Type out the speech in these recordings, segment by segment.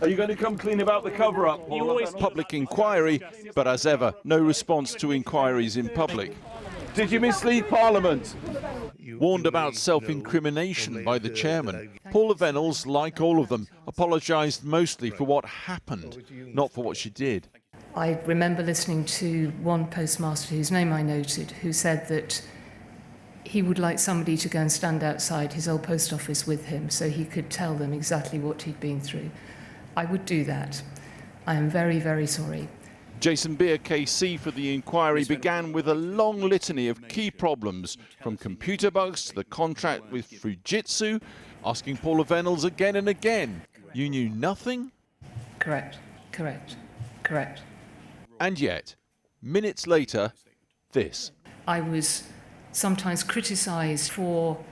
Are you going to come clean about the cover-up? Public inquiry, but as ever, no response to inquiries in public. Did you mislead Parliament? Warned about self-incrimination by the chairman, Paula Vennells, like all of them, apologised mostly for what happened, not for what she did. I remember listening to one postmaster whose name I noted, who said that he would like somebody to go and stand outside his old post office with him so he could tell them exactly what he'd been through. I would do that. I am very, very sorry. Jason Beer, KC for the inquiry, began with a long litany of key problems, from computer bugs to the contract with Fujitsu, asking Paula Vennells again and again, "You knew nothing?" Correct, correct, correct. And yet, minutes later, this. I was sometimes criticised for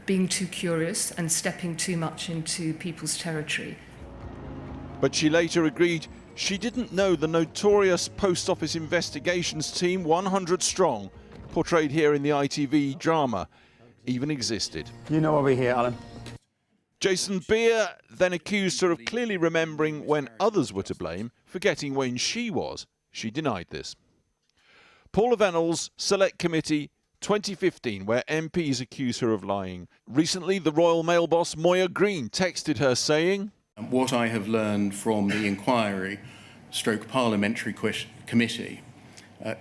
being too curious and stepping too much into people's territory. But she later agreed she didn't know the notorious Post Office investigations team, 100 strong, portrayed here in the ITV drama, even existed. You know why we're here, Alan. Jason Beer then accused her of clearly remembering when others were to blame, forgetting when she was. She denied this. Paula Vennells, Select Committee, 2015, where MPs accuse her of lying. Recently, the Royal Mail boss Moya Green texted her saying, "What I have learned from the inquiry / parliamentary committee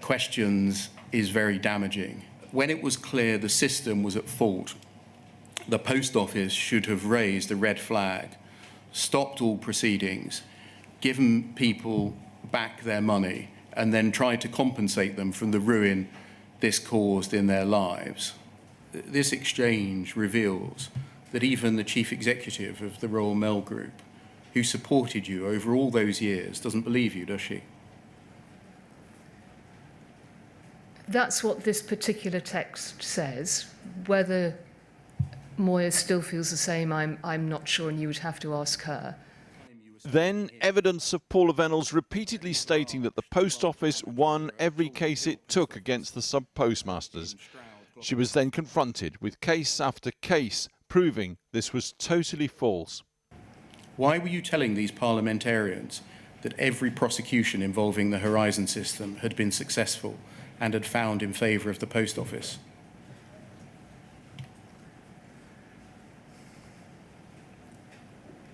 questions is very damaging. When it was clear the system was at fault, the Post Office should have raised a red flag, stopped all proceedings, given people back their money, and then tried to compensate them from the ruin this caused in their lives. This exchange reveals that even the chief executive of the Royal Mail Group, who supported you over all those years, doesn't believe you, does she?" That's what this particular text says. Whether Moya still feels the same, I'm not sure, and you would have to ask her. Then evidence of Paula Vennells repeatedly stating that the Post Office won every case it took against the sub-postmasters. She was then confronted with case after case proving this was totally false. Why were you telling these parliamentarians that every prosecution involving the Horizon system had been successful and had found in favour of the Post Office?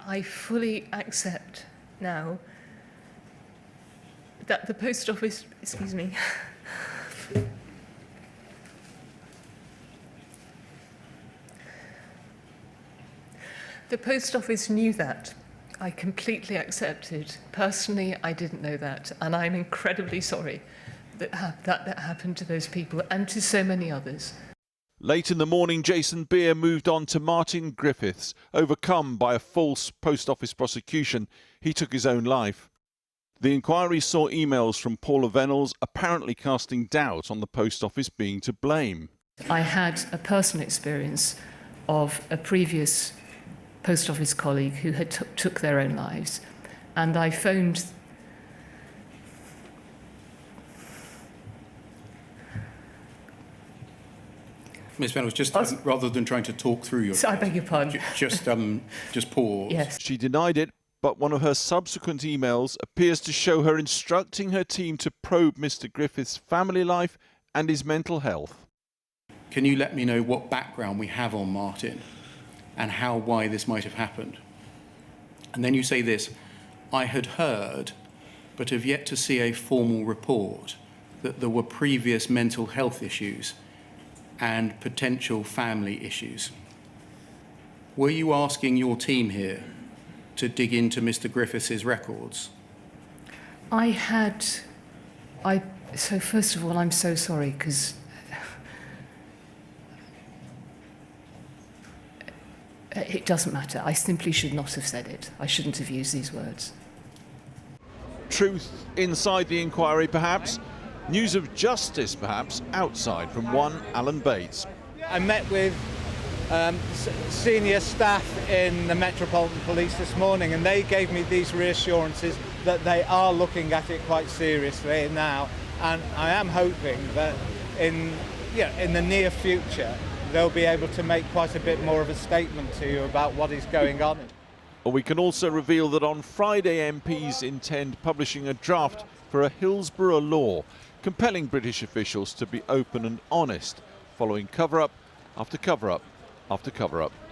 I fully accept now that the Post Office, excuse me, the Post Office knew that. I completely accepted. Personally, I didn't know that, and I'm incredibly sorry that that happened to those people and to so many others. Late in the morning, Jason Beer moved on to Martin Griffiths. Overcome by a false Post Office prosecution, he took his own life. The inquiry saw emails from Paula Vennells apparently casting doubt on the Post Office being to blame. I had a personal experience of a previous Post Office colleague who had took their own lives, and I phoned Ms Vennells, just rather than trying to talk through your... I beg your pardon. Just pause. Yes. She denied it, but one of her subsequent emails appears to show her instructing her team to probe Mr Griffith's family life and his mental health. Can you let me know what background we have on Martin and why this might have happened? And then you say this: "I had heard, but have yet to see a formal report, that there were previous mental health issues and potential family issues." Were you asking your team here to dig into Mr Griffiths' records? So first of all, I'm so sorry, because it doesn't matter. I simply should not have said it. I shouldn't have used these words. Truth inside the inquiry, perhaps. News of justice, perhaps, outside from one Alan Bates. I met with senior staff in the Metropolitan Police this morning, and they gave me these reassurances that they are looking at it quite seriously now, and I am hoping that in the near future they'll be able to make quite a bit more of a statement to you about what is going on. We can also reveal that on Friday MPs intend publishing a draft for a Hillsborough law compelling British officials to be open and honest following cover-up after cover-up after cover-up.